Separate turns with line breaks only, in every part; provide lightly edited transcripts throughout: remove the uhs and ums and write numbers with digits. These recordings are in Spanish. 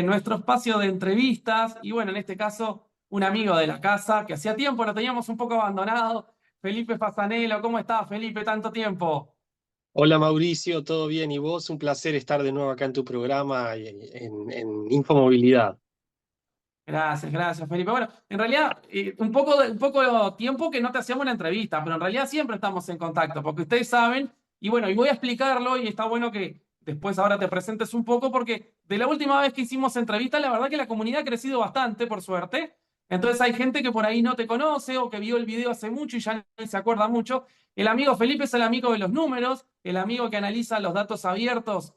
nuestro espacio de entrevistas y bueno, en este caso, un amigo de la casa que hacía tiempo lo teníamos un poco abandonado, Felipe Fasanelo. ¿Cómo estás, Felipe? Tanto tiempo.
Hola Mauricio, ¿todo bien? ¿Y vos? Un placer estar de nuevo acá en tu programa en Infomovilidad.
Gracias, gracias, Felipe. Bueno, en realidad, un poco tiempo que no te hacíamos una entrevista, pero en realidad siempre estamos en contacto, porque ustedes saben, y bueno, y voy a explicarlo, y está bueno que después ahora te presentes un poco, porque de la última vez que hicimos entrevista, la verdad que la comunidad ha crecido bastante, por suerte. Entonces hay gente que por ahí no te conoce o que vio el video hace mucho y ya ni se acuerda mucho. El amigo Felipe es el amigo de los números, el amigo que analiza los datos abiertos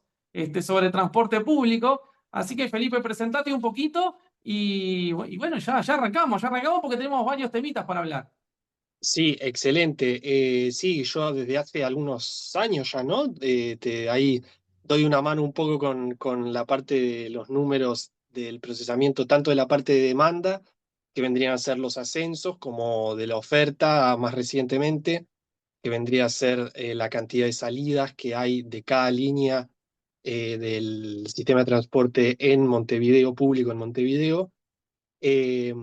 sobre transporte público. Así que Felipe, presentate un poquito y bueno, ya arrancamos porque tenemos varios temitas para hablar.
Sí, excelente. Sí, yo desde hace algunos años ya, ¿no? Ahí doy una mano un poco con la parte de los números del procesamiento, tanto de la parte de demanda, que vendrían a ser los ascensos, como de la oferta más recientemente, que vendría a ser la cantidad de salidas que hay de cada línea del sistema de transporte en Montevideo, público en Montevideo. Eh,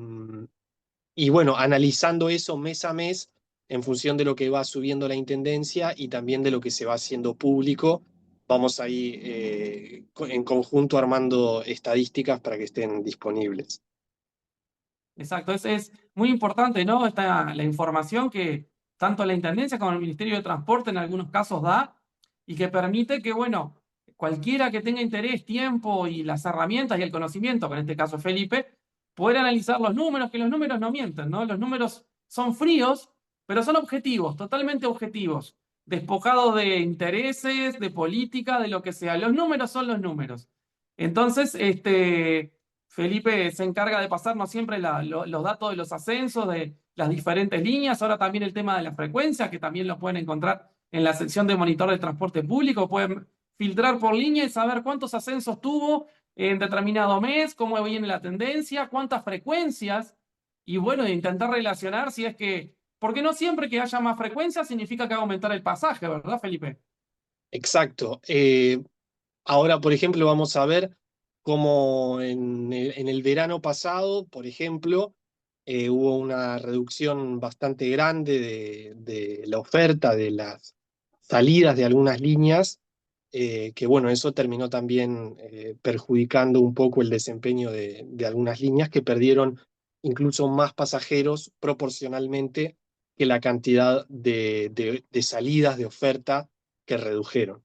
y bueno, analizando eso mes a mes en función de lo que va subiendo la intendencia y también de lo que se va haciendo público, vamos ahí en conjunto armando estadísticas para que estén disponibles.
Exacto, es muy importante, ¿no? La información que tanto la Intendencia como el Ministerio de Transporte en algunos casos da y que permite que, bueno, cualquiera que tenga interés, tiempo y las herramientas y el conocimiento, que en este caso es Felipe, poder analizar los números, que los números no mienten, ¿no? Los números son fríos, pero son objetivos, totalmente objetivos, despojados de intereses, de política, de lo que sea. Los números son los números. Entonces, Felipe se encarga de pasarnos siempre los datos de los ascensos de las diferentes líneas. Ahora también el tema de la frecuencia, que también lo pueden encontrar en la sección de monitor de transporte público. Pueden filtrar por línea y saber cuántos ascensos tuvo en determinado mes, cómo viene la tendencia, cuántas frecuencias. Y bueno, intentar relacionar si es que, porque no siempre que haya más frecuencia significa que va a aumentar el pasaje, ¿verdad, Felipe?
Exacto. Ahora, por ejemplo, vamos a ver cómo en el verano pasado, por ejemplo, hubo una reducción bastante grande de la oferta, de las salidas de algunas líneas, que bueno, eso terminó también perjudicando un poco el desempeño de algunas líneas que perdieron incluso más pasajeros proporcionalmente que la cantidad de salidas de oferta que redujeron.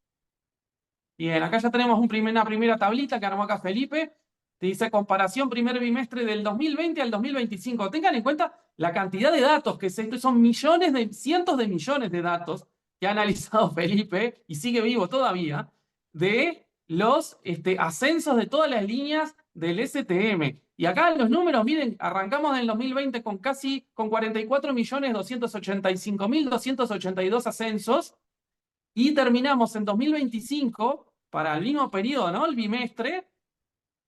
Bien, acá ya tenemos una primera tablita que armó acá Felipe. Te dice comparación primer bimestre del 2020 al 2025. Tengan en cuenta la cantidad de datos que son millones cientos de millones de datos que ha analizado Felipe y sigue vivo todavía de los ascensos de todas las líneas del STM. Y acá los números, miren, arrancamos en el 2020 con 44.285.282 ascensos y terminamos en 2025 para el mismo periodo, ¿no? El bimestre,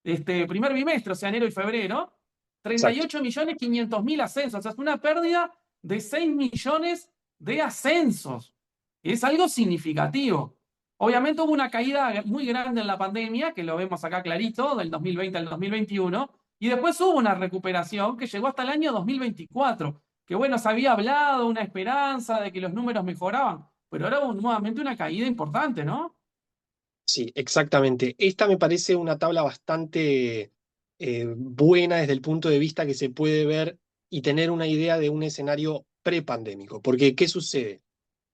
primer bimestre, o sea, enero y febrero,
Exacto.
38.500.000 ascensos. O sea, es una pérdida de 6 millones de ascensos. Es algo significativo. Obviamente hubo una caída muy grande en la pandemia, que lo vemos acá clarito, del 2020 al 2021, y después hubo una recuperación que llegó hasta el año 2024, que bueno, se había hablado, una esperanza de que los números mejoraban, pero ahora hubo nuevamente una caída importante, ¿no?
Sí, exactamente. Esta me parece una tabla bastante buena desde el punto de vista que se puede ver y tener una idea de un escenario prepandémico. Porque, ¿qué sucede?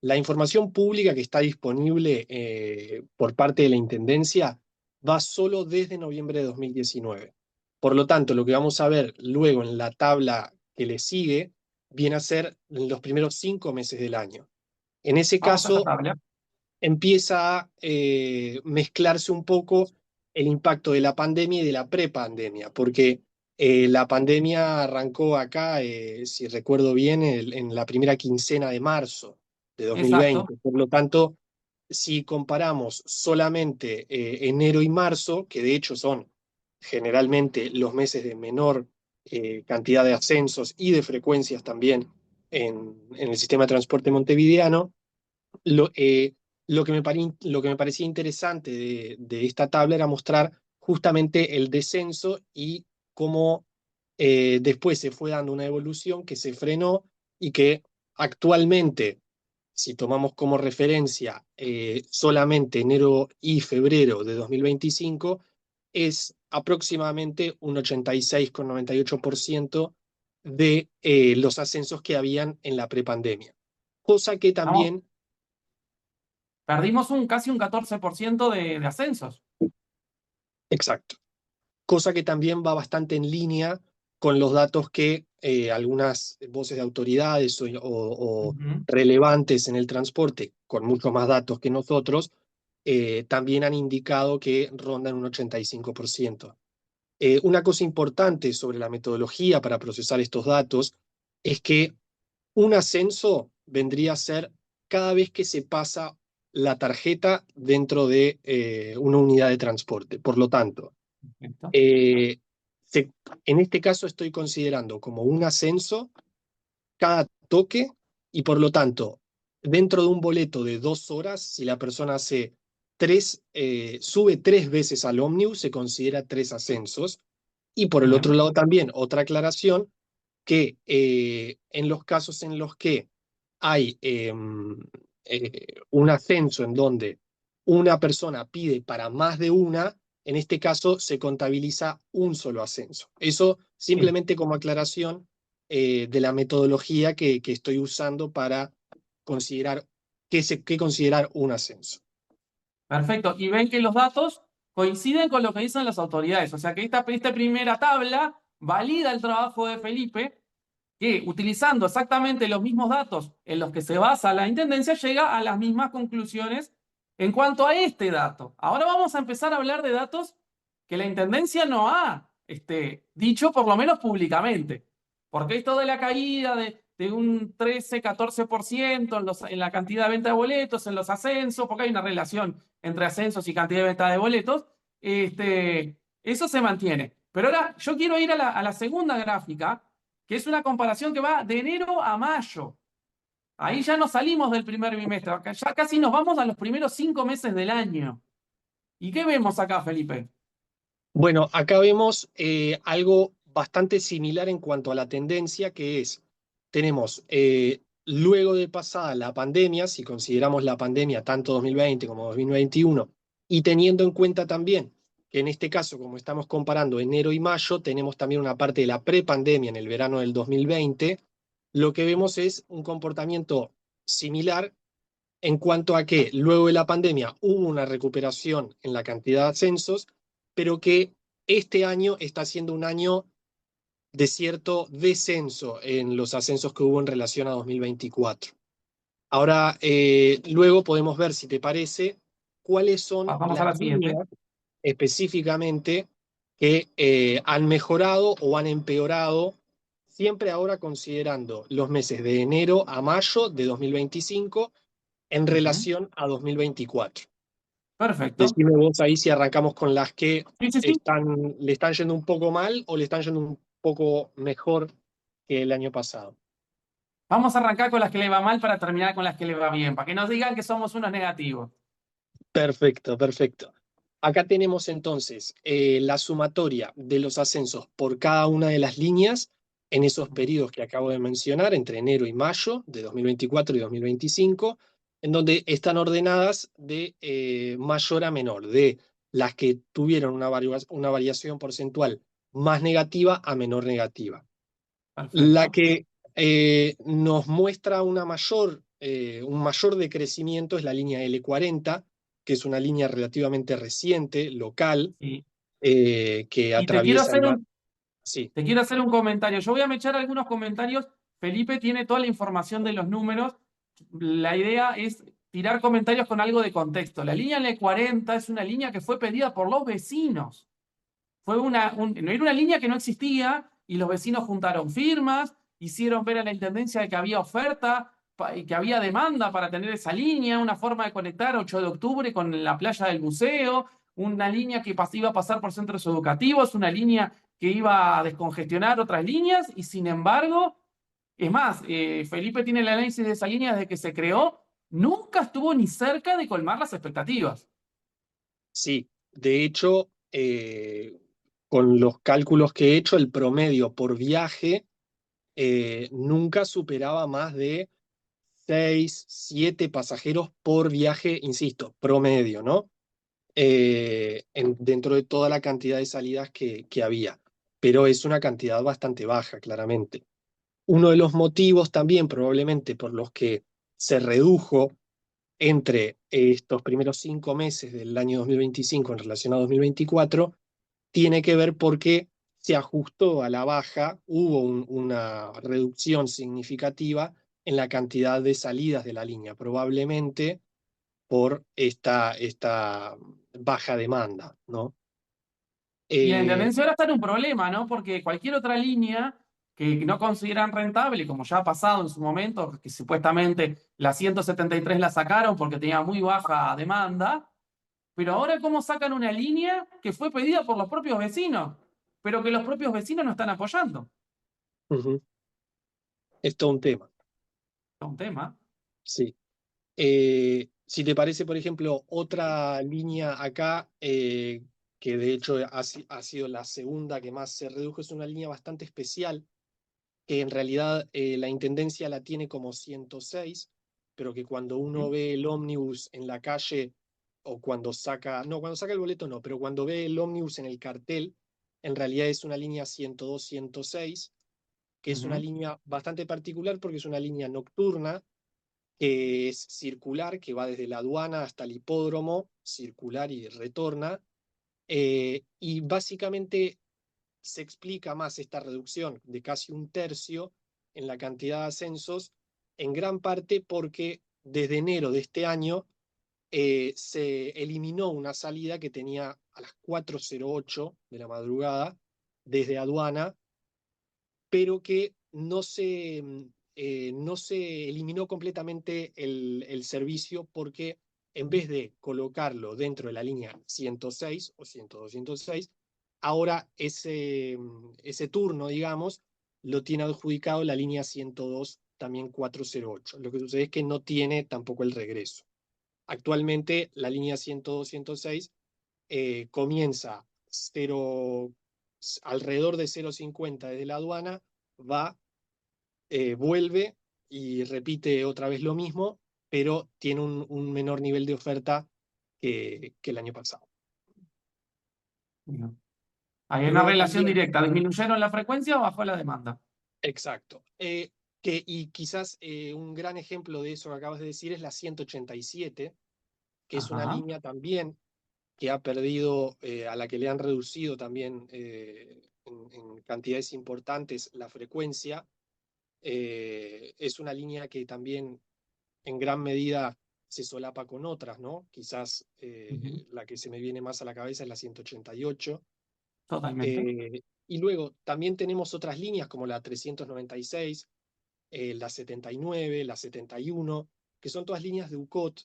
La información pública que está disponible por parte de la Intendencia va solo desde noviembre de 2019. Por lo tanto, lo que vamos a ver luego en la tabla que le sigue viene a ser los primeros 5 meses del año. En ese
Vamos a esta
caso,
tabla.
empieza a mezclarse un poco el impacto de la pandemia y de la prepandemia, porque la pandemia arrancó acá, si recuerdo bien, en la primera quincena de marzo de
Exacto.
2020. Por lo tanto, si comparamos solamente enero y marzo, que de hecho son generalmente los meses de menor cantidad de ascensos y de frecuencias también en el sistema de transporte montevideano, lo, lo que me parecía interesante de esta tabla era mostrar justamente el descenso y cómo después se fue dando una evolución que se frenó y que actualmente, si tomamos como referencia solamente enero y febrero de 2025, es aproximadamente un 86,98% de los ascensos que habían en la prepandemia. Cosa que
Vamos,
también,
perdimos casi un 14% de ascensos.
exacto, cosa que también va bastante en línea con los datos que algunas voces de autoridades o
Ujú.
relevantes en el transporte, con muchos más datos que nosotros, también han indicado que rondan un 85%. Una cosa importante sobre la metodología para procesar estos datos es que un ascenso vendría a ser cada vez que se pasa la tarjeta dentro de una unidad de transporte. Por lo tanto,
Perfecto.
eh, se- en este caso estoy considerando como un ascenso cada toque y por lo tanto, dentro de un boleto de 2 horas, si la persona sube 3 veces al ómnibus, se considera 3 ascensos. Y por el otro
Bien.
lado también, otra aclaración, que en los casos en los que hay un ascenso en donde una persona pide para más de una, en este caso se contabiliza un solo ascenso. Eso
Sí.
simplemente como aclaración de la metodología que estoy usando para considerar qué considerar un ascenso.
Perfecto. Y ven que los datos coinciden con lo que dicen las autoridades. O sea que esta primera tabla valida el trabajo de Felipe, que utilizando exactamente los mismos datos en los que se basa la Intendencia, llega a las mismas conclusiones en cuanto a este dato. Ahora vamos a empezar a hablar de datos que la Intendencia no ha dicho, por lo menos públicamente. Porque esto de la caída de un 13-14% en la cantidad de venta de boletos, en los ascensos, porque hay una relación entre ascensos y cantidad de venta de boletos, eso se mantiene. Pero ahora yo quiero ir a la segunda gráfica, que es una comparación que va de enero a mayo. Ahí ya nos salimos del primer bimestre, ya casi nos vamos a los primeros 5 meses del año. ¿Y qué vemos acá, Felipe?
Bueno, acá vemos algo bastante similar en cuanto a la tendencia, que es, tenemos, luego de pasada la pandemia, si consideramos la pandemia tanto 2020 como 2021, y teniendo en cuenta también que en este caso, como estamos comparando enero y mayo, tenemos también una parte de la prepandemia en el verano del 2020, lo que vemos es un comportamiento similar en cuanto a que luego de la pandemia hubo una recuperación en la cantidad de ascensos, pero que este año está siendo un año de cierto descenso en los ascensos que hubo en relación a 2024. Ahora, luego podemos ver, si te parece, cuáles son
Pasamos a
las
la siguiente.
líneas específicamente que han mejorado o han empeorado, siempre ahora considerando los meses de enero a mayo de 2025 en
Ujú.
relación a 2024.
Perfecto.
Decime vos ahí si arrancamos con las que
Sí, sí, sí.
le están yendo un poco mal o le están yendo un poco mejor que el año pasado.
Vamos a arrancar con las que le va mal para terminar con las que le va bien, para que nos digan que somos unos negativos.
Perfecto, perfecto. Acá tenemos entonces la sumatoria de los ascensos por cada una de las líneas en esos periodos que acabo de mencionar, entre enero y mayo de 2024 y 2025, en donde están ordenadas de mayor a menor, de las que tuvieron una variación porcentual más negativa a menor negativa. La
Perfecto.
que nos muestra un mayor decrecimiento es la línea L40, que es una línea relativamente reciente, local,
Sí.
que
Y
atraviesa el... Sí,
te quiero hacer un comentario. Yo voy a echar algunos comentarios. Felipe tiene toda la información de los números. La idea es tirar comentarios con algo de contexto. La línea L40 es una línea que fue pedida por los vecinos. No era una línea que no existía y los vecinos juntaron firmas, hicieron ver a la intendencia de que había oferta y que había demanda para tener esa línea, una forma de conectar 8 de octubre con la playa del museo, una línea que iba a pasar por centros educativos, una línea que iba a descongestionar otras líneas y sin embargo, es más, Felipe tiene el análisis de esa línea desde que se creó, nunca estuvo ni cerca de colmar las expectativas.
sí. De hecho, eh, con los cálculos que he hecho, el promedio por viaje nunca superaba más de 6, 7 pasajeros por viaje, insisto, promedio, ¿no? Dentro de toda la cantidad de salidas que había. Pero es una cantidad bastante baja, claramente. Uno de los motivos también probablemente por los que se redujo entre estos primeros 5 meses del año 2025 en relación a 2024 tiene que ver porque se ajustó a la baja, hubo una reducción significativa en la cantidad de salidas de la línea, probablemente por esta baja demanda, ¿no?
Y la
Eh,
Intendencia ahora está en un problema, ¿no? Porque cualquier otra línea que no consideran rentable, como ya ha pasado en su momento, que supuestamente la 173 la sacaron porque tenía muy baja demanda, pero ahora cómo sacan una línea que fue pedida por los propios vecinos, pero que los propios vecinos no están apoyando.
Ujú. Es todo un tema,
Es un tema.
sí. Si te parece, por ejemplo, otra línea acá, que de hecho ha sido la segunda que más se redujo, es una línea bastante especial, que en realidad la intendencia la tiene como 106, pero que cuando uno
Ujú,
ve el ómnibus en la calle, o cuando saca, no, cuando saca el boleto no, pero cuando ve el ómnibus en el cartel, en realidad es una línea 102, 106, que es una
ujú,
línea bastante particular porque es una línea nocturna que es circular, que va desde la aduana hasta el hipódromo, circular y retorna. Y básicamente se explica más esta reducción de casi un tercio en la cantidad de ascensos, en gran parte porque desde enero de este año se eliminó una salida que tenía a las 4:08 de la madrugada desde aduana, pero que no se eliminó completamente el servicio porque en vez de colocarlo dentro de la línea 106 o 102, 106, ahora ese turno, digamos, lo tiene adjudicado la línea 102, también 408. Lo que sucede es que no tiene tampoco el regreso. Actualmente la línea 102, 106 comienza alrededor de 0,50 desde la aduana, va, vuelve y repite otra vez lo mismo, pero tiene un menor nivel de oferta que el año pasado.
ujú. Hay una
Luego
relación
también,
directa. ¿Disminuyeron la frecuencia o bajó la demanda?
exacto, y quizás un gran ejemplo de eso que acabas de decir es la 187, que es una
Ajá.
línea también que ha perdido, a la que le han reducido también en cantidades importantes la frecuencia. Es una línea que también en gran medida se solapa con otras, ¿no? Quizás
Ujú.
la que se me viene más a la cabeza es la 188.
Totalmente.
Y luego también tenemos otras líneas como la 396, la 79, la 71, que son todas líneas de UCOT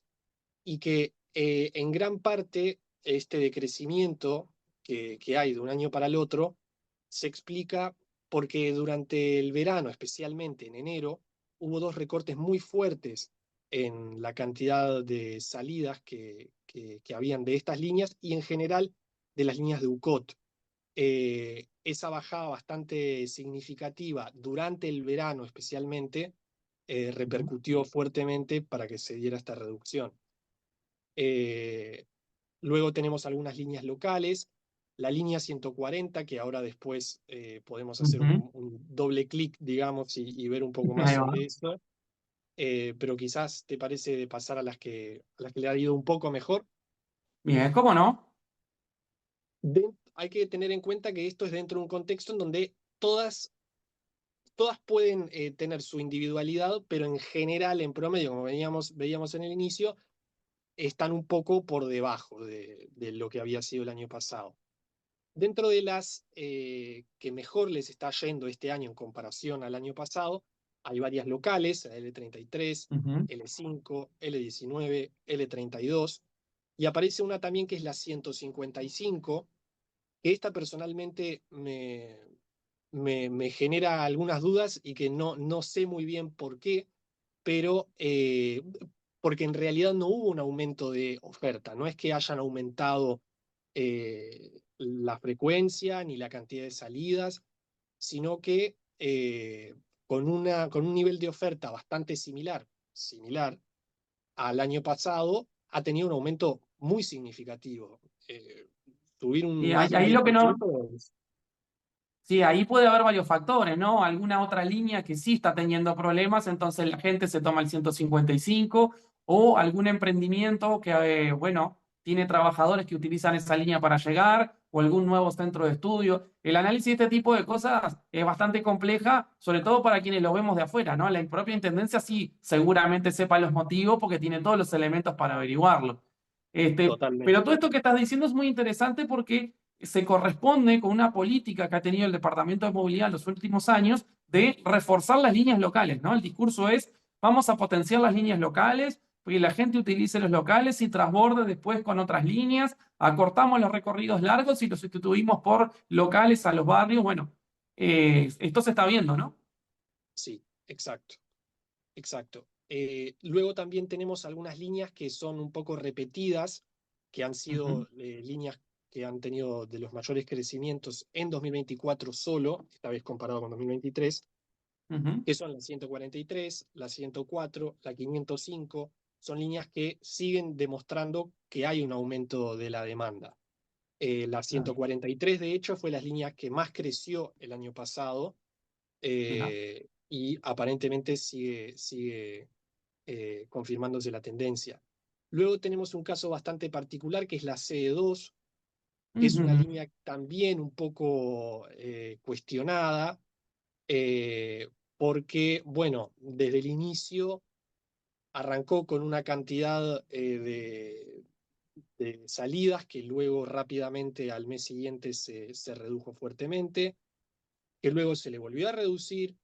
y que en gran parte este decrecimiento que hay de un año para el otro se explica porque durante el verano, especialmente en enero, hubo dos recortes muy fuertes en la cantidad de salidas que habían de estas líneas y en general de las líneas de UCOT. Esa bajada bastante significativa durante el verano especialmente
Ujú,
repercutió fuertemente para que se diera esta reducción. Eh, Luego tenemos algunas líneas locales, la línea 140, que ahora después podemos hacer
ujú.
un doble clic, digamos, y ver un poco más
Ahí va.
sobre eso. Pero quizás te parece de pasar a las que le ha ido un poco mejor.
Bien, ¿cómo no?
Hay que tener en cuenta que esto es dentro de un contexto en donde todas pueden tener su individualidad, pero en general, en promedio, como veíamos en el inicio, están un poco por debajo de lo que había sido el año pasado. Dentro de las que mejor les está yendo este año en comparación al año pasado, hay varias locales, la L33,
Ujú,
L5, L19, L32, y aparece una también que es la 155, que esta personalmente me genera algunas dudas y que no sé muy bien por qué, pero porque en realidad no hubo un aumento de oferta, no es que hayan aumentado la frecuencia ni la cantidad de salidas, sino que con un nivel de oferta bastante similar al año pasado, ha tenido un aumento muy significativo. Subir
Y
más de un
ahí lo que no,
10%.
sí, ahí puede haber varios factores, ¿no? Alguna otra línea que sí está teniendo problemas, entonces la gente se toma el 155, o algún emprendimiento que, bueno, tiene trabajadores que utilizan esa línea para llegar, o algún nuevo centro de estudio. El análisis de este tipo de cosas es bastante compleja, sobre todo para quienes lo vemos de afuera, ¿no? La propia intendencia sí seguramente sepa los motivos porque tiene todos los elementos para averiguarlo. Pero
Totalmente.
todo esto que estás diciendo es muy interesante porque se corresponde con una política que ha tenido el Departamento de Movilidad en los últimos años de reforzar las líneas locales, ¿no? El discurso es, vamos a potenciar las líneas locales, que la gente utilice los locales y transborde después con otras líneas, acortamos los recorridos largos y los sustituimos por locales a los barrios. Bueno, esto se está viendo, ¿no?
Sí, exacto, exacto. Luego también tenemos algunas líneas que son un poco repetidas, que han
Ujú,
sido líneas que han tenido de los mayores crecimientos en 2024 solo, esta vez comparado con 2023,
ujú,
que son la 143, la 104, la 505. Son líneas que siguen demostrando que hay un aumento de la demanda. La
claro,
143, de hecho, fue las líneas que más creció el año pasado,
mira,
y aparentemente sigue confirmándose la tendencia. Luego tenemos un caso bastante particular que es la CE2, que es una
ujú,
línea también un poco cuestionada, porque, bueno, desde el inicio arrancó con una cantidad de salidas que luego rápidamente al mes siguiente se redujo fuertemente, que luego se le volvió a reducir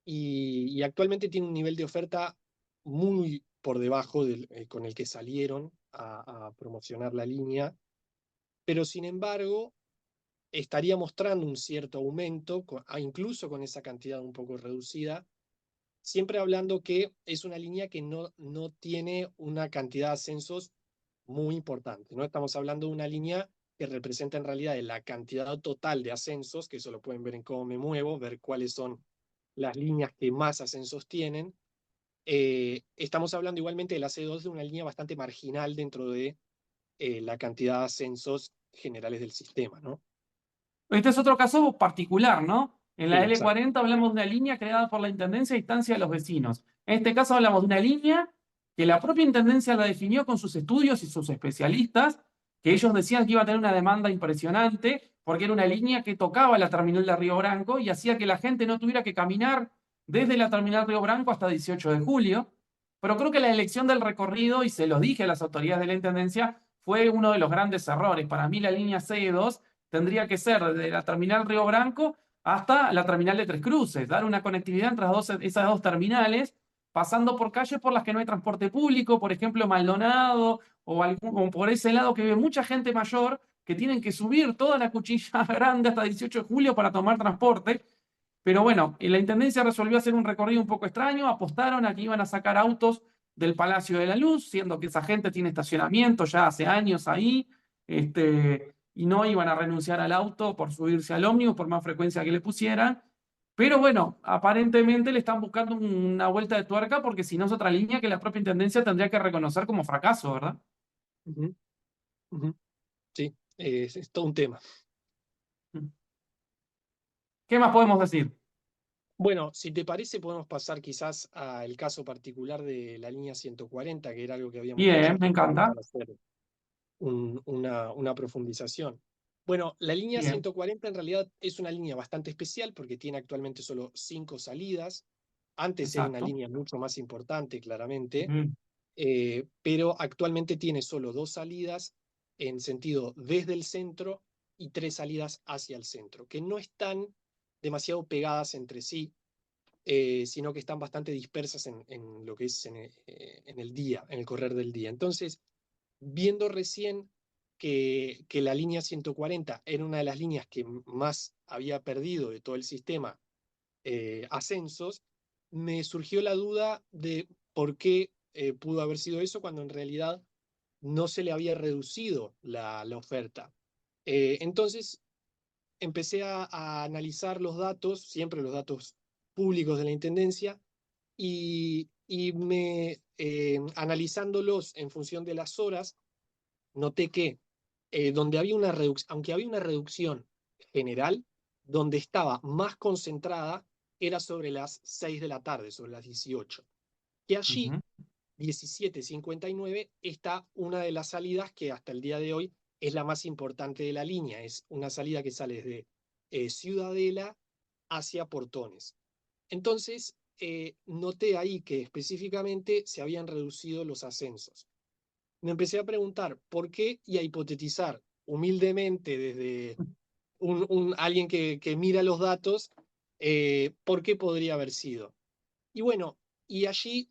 y actualmente tiene un nivel de oferta muy por debajo con el que salieron a promocionar la línea, pero sin embargo estaría mostrando un cierto aumento, incluso con esa cantidad un poco reducida, siempre hablando que es una línea que no tiene una cantidad de ascensos muy importante. No estamos hablando de una línea que representa en realidad la cantidad total de ascensos, que eso lo pueden ver en cómo me muevo, ver cuáles son las líneas que más ascensos tienen. Estamos hablando igualmente de la C2 de una línea bastante marginal dentro de la cantidad de ascensos generales del sistema, ¿no?
este es otro caso particular, ¿no? En la
Sí, exacto.
L40 hablamos de una línea creada por la Intendencia a instancia de los vecinos. En este caso hablamos de una línea que la propia Intendencia la definió con sus estudios y sus especialistas, que ellos decían que iba a tener una demanda impresionante, porque era una línea que tocaba la terminal de Río Branco y hacía que la gente no tuviera que caminar desde la terminal Río Branco hasta 18 de julio. Pero creo que la elección del recorrido, y se los dije a las autoridades de la Intendencia, fue uno de los grandes errores. Para mí la línea C2 tendría que ser desde la terminal Río Branco hasta la terminal de Tres Cruces, dar una conectividad entre esas dos terminales, pasando por calles por las que no hay transporte público, por ejemplo Maldonado, o por ese lado que vive mucha gente mayor que tienen que subir toda la cuchilla grande hasta 18 de julio para tomar transporte. Pero bueno, la Intendencia resolvió hacer un recorrido un poco extraño, apostaron a que iban a sacar autos del Palacio de la Luz, siendo que esa gente tiene estacionamiento ya hace años ahí, y no iban a renunciar al auto por subirse al ómnibus, por más frecuencia que le pusieran. Pero bueno, aparentemente le están buscando una vuelta de tuerca porque si no es otra línea que la propia Intendencia tendría que reconocer como fracaso, ¿verdad?
Ujú, ujú. Sí, es todo un tema.
¿Qué más podemos decir?
Bueno, si te parece, podemos pasar quizás al caso particular de la línea 140, que era algo que habíamos dicho
Bien, me
anteriormente
encanta.
para hacer una profundización. Bueno, la línea
Bien,
140 en realidad es una línea bastante especial porque tiene actualmente solo 5 salidas. Antes era una
exacto.
línea mucho más importante, claramente,
Ujú.
pero actualmente tiene solo 2 salidas en sentido desde el centro y 3 salidas hacia el centro, que no están demasiado pegadas entre sí, sino que están bastante dispersas en lo que es en el día, en el correr del día. Entonces, viendo recién que la línea 140 era una de las líneas que más había perdido de todo el sistema ascensos, me surgió la duda de por qué pudo haber sido eso cuando en realidad no se le había reducido la oferta. Entonces empecé a analizar los datos, siempre los datos públicos de la Intendencia, analizándolos en función de las horas, noté que donde había una aunque había una reducción general, donde estaba más concentrada era sobre las 6 de la tarde, sobre las 18. Que allí,
Ujú,
17:59, está una de las salidas que hasta el día de hoy es la más importante de la línea. Es una salida que sale desde Ciudadela hacia Portones. Entonces, noté ahí que específicamente se habían reducido los ascensos. Me empecé a preguntar por qué y a hipotetizar humildemente desde alguien que mira los datos, por qué podría haber sido. Y bueno, y allí,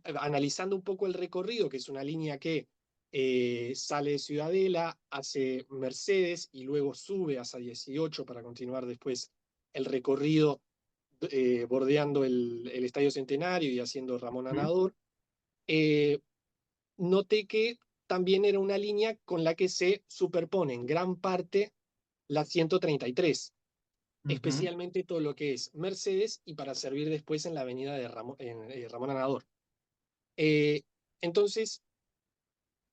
analizando un poco el recorrido, que es una línea que sale de Ciudadela, hace Mercedes y luego sube hasta 18 para continuar después el recorrido bordeando el Estadio Centenario y haciendo Ramón
ujú,
Anador, eh, noté que también era una línea con la que se superpone en gran parte la 133,
ujú.
especialmente todo lo que es Mercedes y para servir después en la avenida de Ramón Anador. Eh, entonces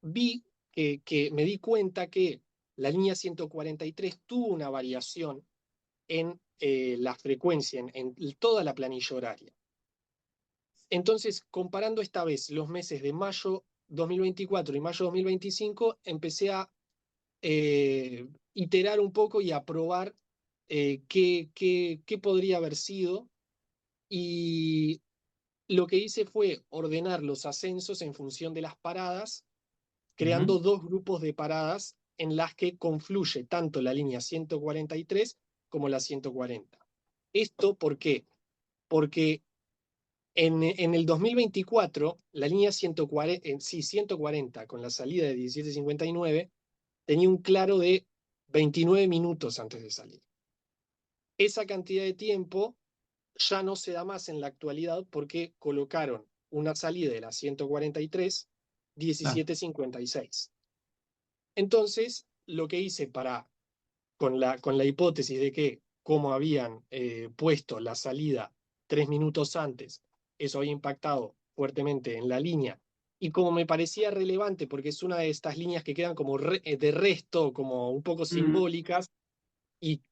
me di cuenta que la línea 143 tuvo una variación en la frecuencia, en toda la planilla horaria. Entonces, comparando esta vez los meses de mayo 2024 y mayo 2025, empecé a iterar un poco y a probar qué podría haber sido. Y lo que hice fue ordenar los ascensos en función de las paradas,
Ujú,
creando dos grupos de paradas en las que confluye tanto la línea 143 como la 140. ¿Esto por qué? Porque en el 2024, la línea 140, sí, 140, con la salida de 17:59, tenía un claro de 29 minutos antes de salir. Esa cantidad de tiempo ya no se da más en la actualidad porque colocaron una salida de la 143,
claro.
17:56. Entonces, lo que hice con la hipótesis de que como habían puesto la salida 3 minutos antes, eso había impactado fuertemente en la línea. Y como me parecía relevante, porque es una de estas líneas que quedan como de resto, como un poco
Ujú,
simbólicas,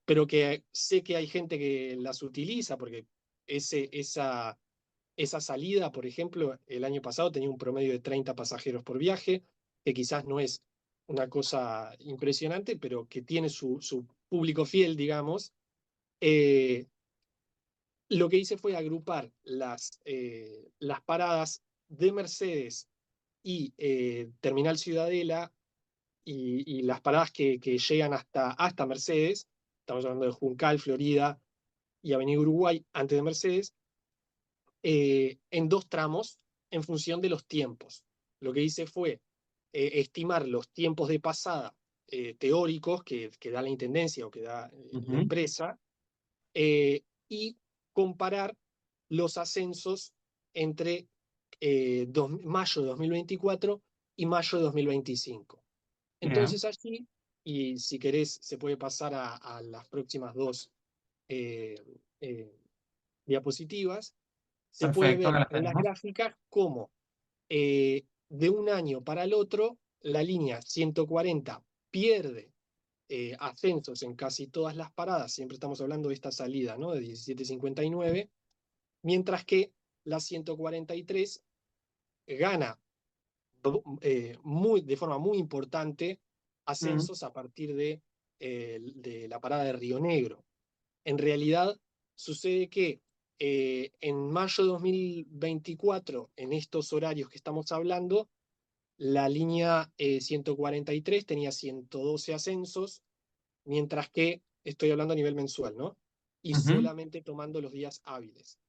pero que sé que hay gente que las utiliza, porque esa salida, por ejemplo, el año pasado tenía un promedio de 30 pasajeros por viaje, que quizás no es una cosa impresionante, pero que tiene su público fiel, digamos. Eh, lo que hice fue agrupar las paradas de Mercedes y Terminal Ciudadela y las paradas que llegan hasta Mercedes. Estamos hablando de Juncal, Florida y Avenida Uruguay antes de Mercedes, en dos tramos en función de los tiempos. Lo que hice fue estimar los tiempos de pasada teóricos que da la Intendencia o que da la
ujú.
empresa, y comparar los ascensos entre mayo de 2024 y mayo de 2025.
Bien,
Entonces allí, y si querés, se puede pasar a las próximas dos eh, eh, diapositivas, se puede
perfecto, acá
ver
las
en las
tenemos.
gráficas cómo de un año para el otro la línea 140 pierde ascensos en casi todas las paradas, siempre estamos hablando de esta salida, ¿no? De 17:59, mientras que la 143 gana de forma muy importante
Ujú,
ascensos a partir de la parada de Río Negro. En realidad, sucede que en mayo de 2024, en estos horarios que estamos hablando, la línea 143 tenía 112 ascensos, mientras que, estoy hablando a nivel mensual, ¿no? Y
ujú.
solamente tomando los días hábiles,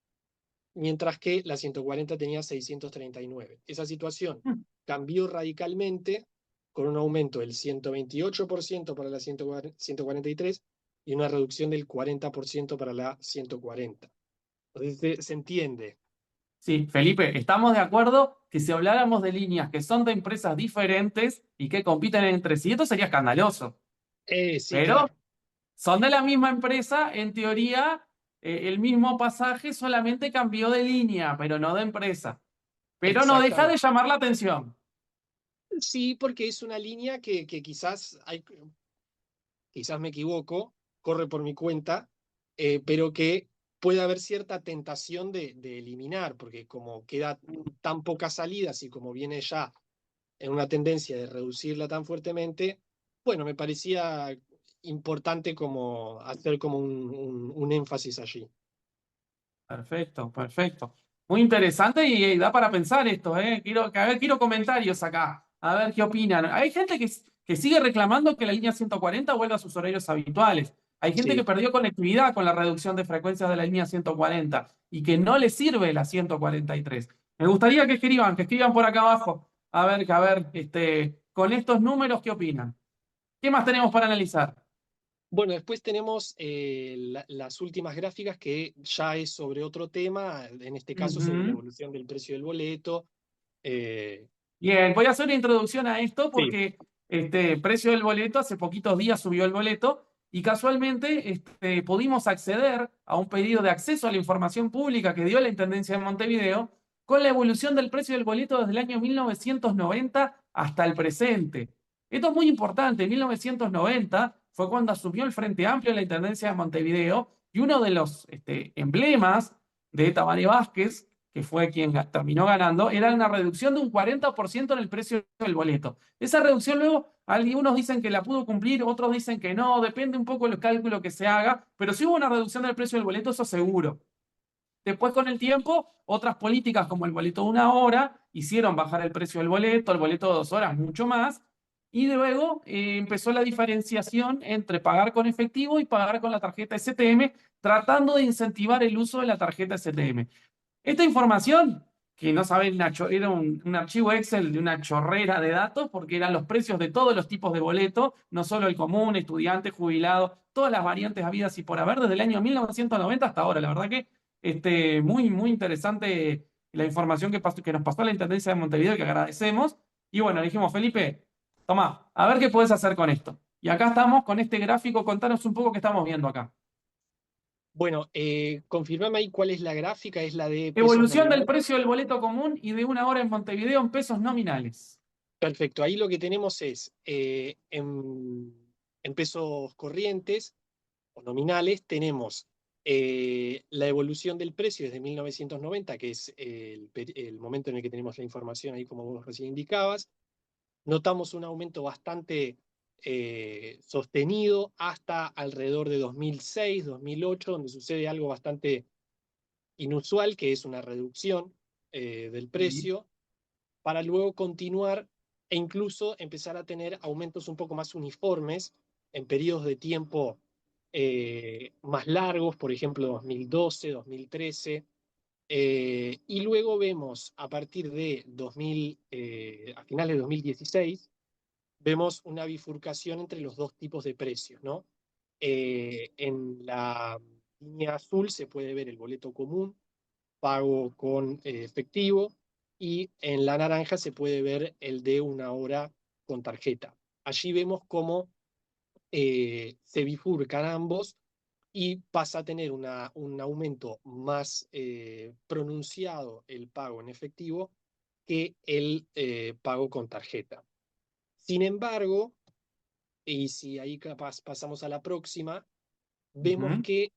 mientras que la 140 tenía 639. Esa situación cambió radicalmente con un aumento del 128% para la 143 y una reducción del 40% para la 140. Entonces se entiende.
Sí, Felipe, estamos de acuerdo que si habláramos de líneas que son de empresas diferentes y que compiten entre sí, esto sería escandaloso.
Sí,
Pero
claro,
son de la misma empresa, en teoría, el mismo pasaje solamente cambió de línea, pero no de empresa. Pero no deja de
exactamente.
llamar la atención.
Sí, porque es una línea que quizás quizás me equivoco, corre por mi cuenta, pero que puede haber cierta tentación de eliminar, porque como queda tan pocas salidas y como viene ya en una tendencia de reducirla tan fuertemente, bueno, me parecía importante como hacer como un énfasis allí.
Perfecto, perfecto. Muy interesante y da para pensar esto, ¿eh? A ver, quiero comentarios acá, a ver qué opinan. Hay gente que sigue reclamando que la línea 140 vuelva a sus horarios habituales. Hay gente que
Sí.
perdió conectividad con la reducción de frecuencias de la línea 140 y que no le sirve la 143. Me gustaría que escriban por acá abajo. A ver, con estos números, ¿qué opinan? ¿Qué más tenemos para analizar?
Bueno, después tenemos las últimas gráficas que ya es sobre otro tema, en este caso sobre la
Ujú.
evolución del precio del boleto. Eh,
Bien, voy a hacer una introducción a esto
sí,
porque precio del boleto, hace poquitos días subió el boleto y casualmente pudimos acceder a un pedido de acceso a la información pública que dio la Intendencia de Montevideo con la evolución del precio del boleto desde el año 1990 hasta el presente. Esto es muy importante. En 1990 fue cuando asumió el Frente Amplio en la Intendencia de Montevideo y uno de los emblemas de Tabaré Vázquez, que fue quien terminó ganando, era una reducción de un 40% en el precio del boleto. Esa reducción luego, algunos dicen que la pudo cumplir, otros dicen que no, depende un poco del cálculo que se haga, pero sí hubo una reducción del precio del boleto, eso seguro. Después, con el tiempo, otras políticas como el boleto de una hora hicieron bajar el precio del boleto, el boleto de 2 horas mucho más, y luego empezó la diferenciación entre pagar con efectivo y pagar con la tarjeta STM, tratando de incentivar el uso de la tarjeta STM. Esta información, que no saben, era un archivo Excel de una chorrera de datos, porque eran los precios de todos los tipos de boleto, no solo el común, estudiante, jubilado, todas las variantes habidas y por haber desde el año 1990 hasta ahora. La verdad que muy, muy interesante la información que nos pasó la Intendencia de Montevideo, que agradecemos. Y bueno, le dijimos, Felipe, toma, a ver qué puedes hacer con esto. Y acá estamos con este gráfico, contanos un poco qué estamos viendo acá.
bueno, confirmame ahí cuál es la gráfica, es la de pesos
Evolución del
nominales.
precio del boleto común y de una hora en Montevideo en pesos nominales.
Perfecto, ahí lo que tenemos es en pesos corrientes o nominales, tenemos la evolución del precio desde 1990, que es el momento en el que tenemos la información ahí, como vos recién indicabas. Notamos un aumento bastante sostenido hasta alrededor de 2006, 2008, donde sucede algo bastante inusual, que es una reducción del
Sí.
precio, para luego continuar e incluso empezar a tener aumentos un poco más uniformes en periodos de tiempo más largos, por ejemplo 2012, 2013, y luego vemos a partir de 2000, a finales de 2016, vemos una bifurcación entre los dos tipos de precios, ¿no? En la línea azul se puede ver el boleto común, pago con efectivo, y en la naranja se puede ver el de una hora con tarjeta. Allí vemos cómo se bifurcan ambos y pasa a tener un aumento más pronunciado el pago en efectivo que el pago con tarjeta. Sin embargo, y si ahí capaz pasamos a la próxima, vemos
Ujú.
que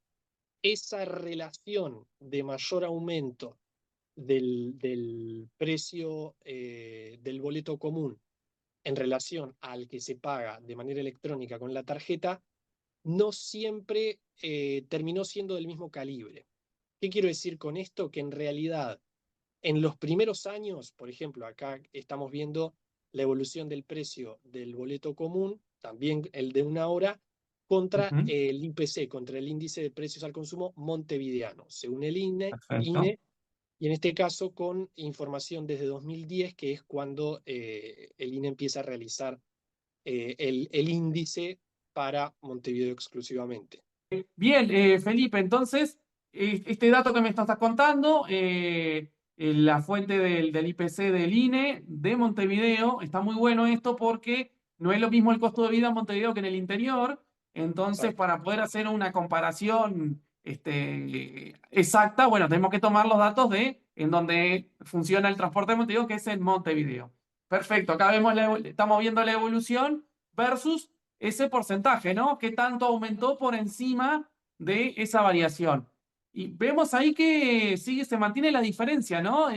esa relación de mayor aumento del precio del boleto común en relación al que se paga de manera electrónica con la tarjeta, no siempre terminó siendo del mismo calibre. ¿Qué quiero decir con esto? Que en realidad, en los primeros años, por ejemplo, acá estamos viendo la evolución del precio del boleto común, también el de una hora, contra
Ujú.
el IPC, contra el índice de precios al consumo montevideano, según el
Perfecto.
INE, y en este caso con información desde 2010, que es cuando el INE empieza a realizar el índice para Montevideo exclusivamente.
Bien, Felipe, entonces, este dato que me estás contando, la fuente del IPC del INE de Montevideo, está muy bueno esto porque no es lo mismo el costo de vida en Montevideo que en el interior, entonces
Exacto.
para poder hacer una comparación exacta, bueno, tenemos que tomar los datos de en donde funciona el transporte de Montevideo, que es en Montevideo. Perfecto, acá vemos estamos viendo la evolución versus ese porcentaje, ¿no? ¿Qué tanto aumentó por encima de esa variación? Y vemos ahí que sigue, se mantiene la diferencia, ¿no?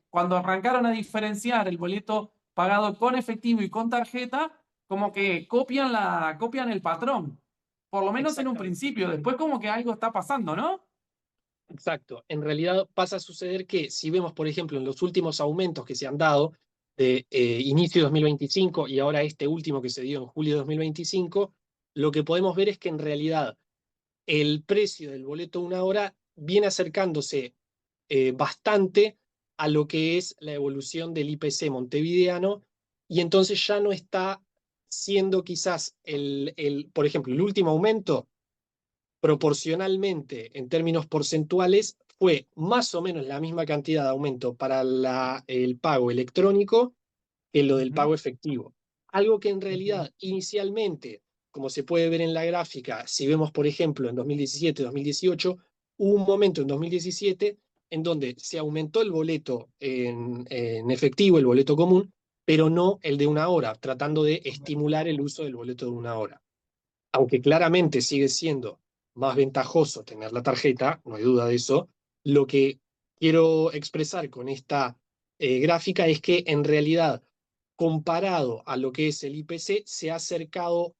Cuando arrancaron a diferenciar el boleto pagado con efectivo y con tarjeta, como que copian el patrón, por lo menos en un
Exactamente.
principio, después como que algo está pasando, ¿no?
Exacto. En realidad pasa a suceder que si vemos, por ejemplo, en los últimos aumentos que se han dado de inicio de 2025 y ahora este último que se dio en julio de 2025, lo que podemos ver es que en realidad el precio del boleto una hora viene acercándose bastante a lo que es la evolución del IPC montevideano y entonces ya no está siendo quizás por ejemplo, el último aumento proporcionalmente, en términos porcentuales, fue más o menos la misma cantidad de aumento para el pago electrónico que lo del
Ujú,
pago efectivo. Algo que en
ujú.
realidad inicialmente, como se puede ver en la gráfica, si vemos por ejemplo en 2017-2018, hubo un momento en 2017 en donde se aumentó el boleto en efectivo, el boleto común, pero no el de una hora, tratando de estimular el uso del boleto de una hora. Aunque claramente sigue siendo más ventajoso tener la tarjeta, no hay duda de eso, lo que quiero expresar con esta gráfica es que en realidad, comparado a lo que es el IPC, se ha acercado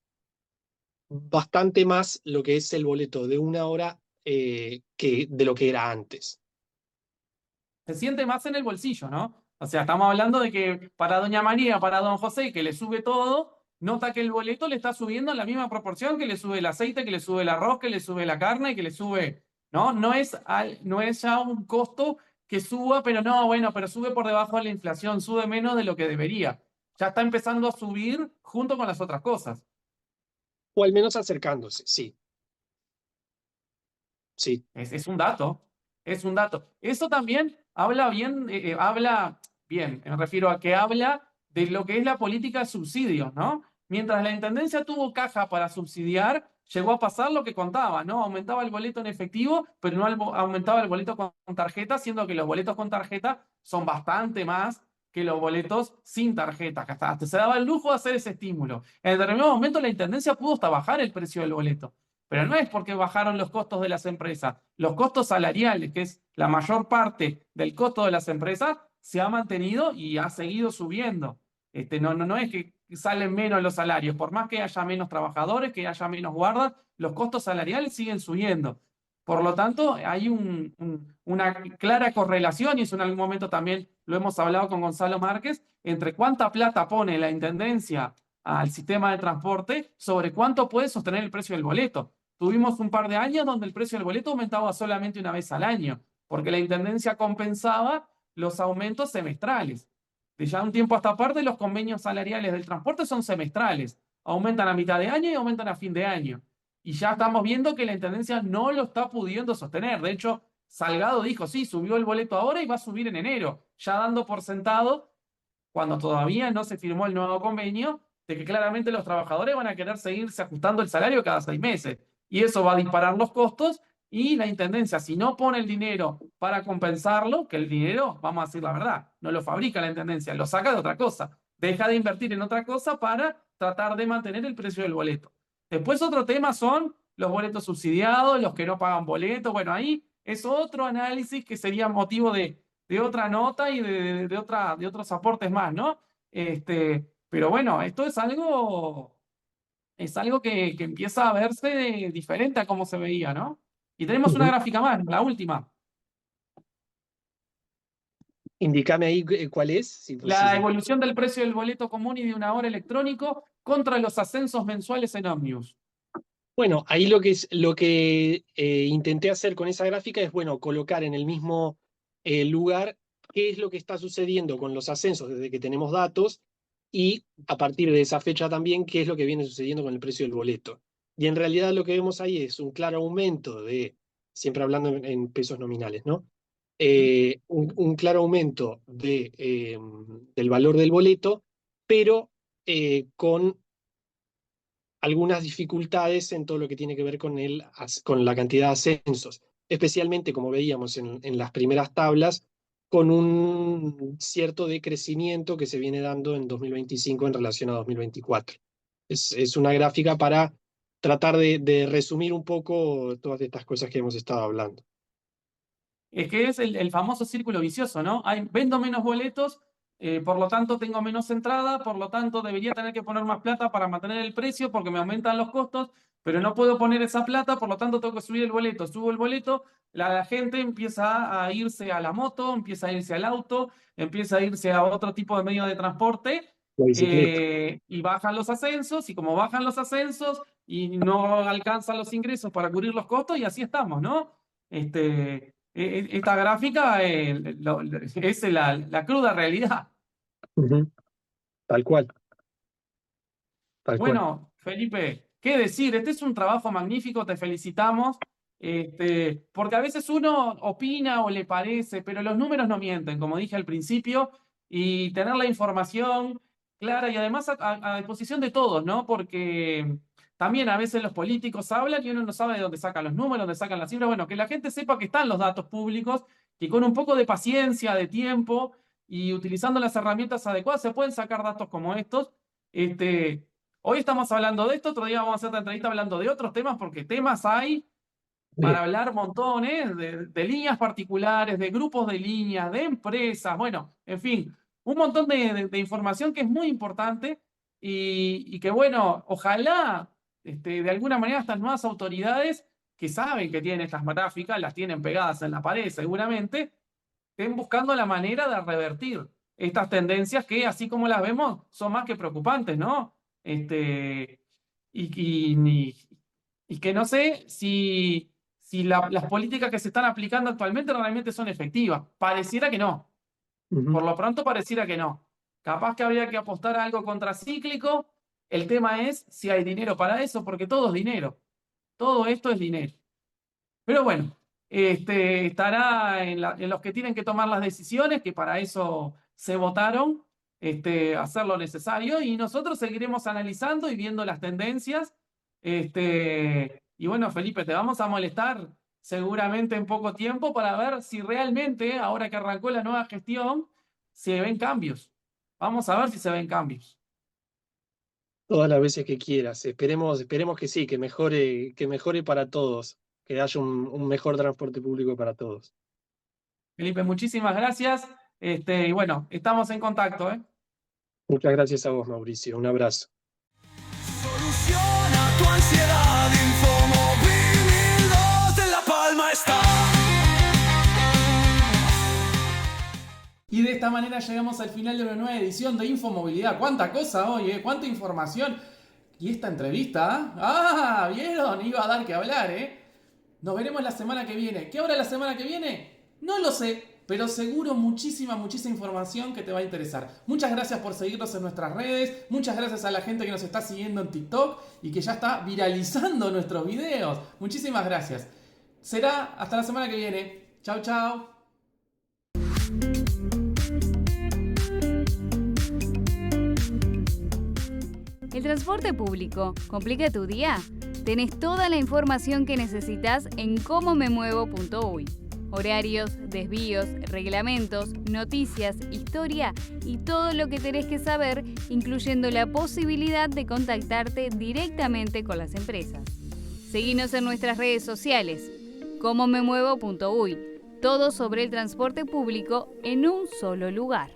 bastante más lo que es el boleto de una hora que de lo que era antes.
Se siente más en el bolsillo, ¿no? O sea, estamos hablando de que para Doña María, para Don José, que le sube todo, nota que el boleto le está subiendo en la misma proporción que le sube el aceite, que le sube el arroz, que le sube la carne, que le sube, ¿no? No es ya un costo que suba, pero no, bueno, pero sube por debajo de la inflación, sube menos de lo que debería. Ya está empezando a subir junto con las otras cosas.
O al menos acercándose, sí, sí.
Es un dato, es un dato. Eso también habla bien, me refiero a que habla de lo que es la política de subsidios, ¿no? Mientras la Intendencia tuvo caja para subsidiar, llegó a pasar lo que contaba, ¿no? Aumentaba el boleto en efectivo, pero no aumentaba el boleto con tarjeta, siendo que los boletos con tarjeta son bastante más que los boletos sin tarjeta, que hasta se daba el lujo de hacer ese estímulo. En determinado momento la Intendencia pudo hasta bajar el precio del boleto. Pero no es porque bajaron los costos de las empresas. Los costos salariales, que es la mayor parte del costo de las empresas, se ha mantenido y ha seguido subiendo. No es que salen menos los salarios. Por más que haya menos trabajadores, que haya menos guardas, los costos salariales siguen subiendo. Por lo tanto, hay una clara correlación, y eso en algún momento también lo hemos hablado con Gonzalo Márquez, entre cuánta plata pone la Intendencia al sistema de transporte sobre cuánto puede sostener el precio del boleto. Tuvimos un par de años donde el precio del boleto aumentaba solamente una vez al año, porque la Intendencia compensaba los aumentos semestrales. De ya un tiempo a esta parte, los convenios salariales del transporte son semestrales. Aumentan a mitad de año y aumentan a fin de año. Y ya estamos viendo que la Intendencia no lo está pudiendo sostener. De hecho, Salgado dijo, sí, subió el boleto ahora y va a subir en enero, ya dando por sentado, cuando todavía no se firmó el nuevo convenio, de que claramente los trabajadores van a querer seguirse ajustando el salario cada 6 meses. Y eso va a disparar los costos y la Intendencia, si no pone el dinero para compensarlo, que el dinero, vamos a decir la verdad, no lo fabrica la Intendencia, lo saca de otra cosa. Deja de invertir en otra cosa para tratar de mantener el precio del boleto. Después otro tema son los boletos subsidiados, los que no pagan boletos. Bueno, ahí es otro análisis que sería motivo de otra nota y de otros aportes más, ¿no? Pero bueno, esto es algo que empieza a verse diferente a cómo se veía, ¿no? Y tenemos una
Ujú.
gráfica más, la última.
Indícame ahí cuál es,
La evolución del precio del boleto común y de una hora electrónico contra los ascensos mensuales en Omnius.
Bueno, ahí lo que intenté hacer con esa gráfica es, bueno, colocar en el mismo lugar qué es lo que está sucediendo con los ascensos desde que tenemos datos y a partir de esa fecha también qué es lo que viene sucediendo con el precio del boleto. Y en realidad lo que vemos ahí es un claro aumento siempre hablando en pesos nominales, ¿no? Un claro aumento del valor del boleto, pero con algunas dificultades en todo lo que tiene que ver con la cantidad de ascensos, especialmente como veíamos en las primeras tablas, con un cierto decrecimiento que se viene dando en 2025 en relación a 2024. Es una gráfica para tratar de resumir un poco todas estas cosas que hemos estado hablando.
Es que es el famoso círculo vicioso, ¿no? Vendo menos boletos, por lo tanto tengo menos entrada, por lo tanto debería tener que poner más plata para mantener el precio porque me aumentan los costos, pero no puedo poner esa plata, por lo tanto tengo que subir el boleto. Subo el boleto, la gente empieza a irse a la moto, empieza a irse al auto, empieza a irse a otro tipo de medio de transporte,
La bicicleta.
y bajan los ascensos, y como bajan los ascensos y no alcanzan los ingresos para cubrir los costos, y así estamos, ¿no? Esta gráfica es la cruda realidad.
Ujú. Tal cual, tal cual.
Bueno, Felipe, ¿qué decir? Este es un trabajo magnífico, te felicitamos. Porque a veces uno opina o le parece, pero los números no mienten, como dije al principio, y tener la información clara y además a disposición de todos, ¿no? Porque también a veces los políticos hablan y uno no sabe de dónde sacan los números, dónde sacan las cifras. Bueno, que la gente sepa que están los datos públicos, que con un poco de paciencia, de tiempo y utilizando las herramientas adecuadas se pueden sacar datos como estos. Este, Hoy estamos hablando de esto, otro día vamos a hacer otra entrevista hablando de otros temas, porque temas hay para
Sí.
hablar montones de líneas particulares, de grupos de líneas, de empresas, bueno, en fin, un montón de información que es muy importante y que, bueno, ojalá de alguna manera estas nuevas autoridades que saben que tienen estas gráficas, las tienen pegadas en la pared seguramente, estén buscando la manera de revertir estas tendencias que, así como las vemos, son más que preocupantes, ¿no? Y, y que no sé si las políticas que se están aplicando actualmente realmente son efectivas. Pareciera que no.
Ujú.
Por lo pronto pareciera que no. Capaz que habría que apostar a algo contracíclico. El tema es si hay dinero para eso, porque todo es dinero. Todo esto es dinero. Pero bueno, estará en los que tienen que tomar las decisiones, que para eso se votaron, hacer lo necesario, y nosotros seguiremos analizando y viendo las tendencias. Y bueno, Felipe, te vamos a molestar seguramente en poco tiempo para ver si realmente, ahora que arrancó la nueva gestión, se ven cambios. Vamos a ver si se ven cambios.
Todas las veces que quieras. Esperemos que sí, que mejore para todos, que haya un mejor transporte público para todos.
Felipe, muchísimas gracias. Y bueno, estamos en contacto, ¿eh?
Muchas gracias a vos, Mauricio. Un abrazo.
Soluciona tu ansiedad, Infomóvil 2 en La Palma está.
Y de esta manera llegamos al final de una nueva edición de Infomovilidad. ¡Cuánta cosa hoy, eh! ¡Cuánta información! Y esta entrevista, ¡ah! ¿Vieron? Iba a dar que hablar, ¿eh? Nos veremos la semana que viene. ¿Qué hora la semana que viene? No lo sé, pero seguro muchísima información que te va a interesar. Muchas gracias por seguirnos en nuestras redes. Muchas gracias a la gente que nos está siguiendo en TikTok y que ya está viralizando nuestros videos. Muchísimas gracias. Será hasta la semana que viene. Chau, chau.
El transporte público complica tu día. Tenés toda la información que necesitas en comomemuevo.uy. Horarios, desvíos, reglamentos, noticias, historia y todo lo que tenés que saber, incluyendo la posibilidad de contactarte directamente con las empresas. Seguinos en nuestras redes sociales, comomemuevo.uy. Todo sobre el transporte público en un solo lugar.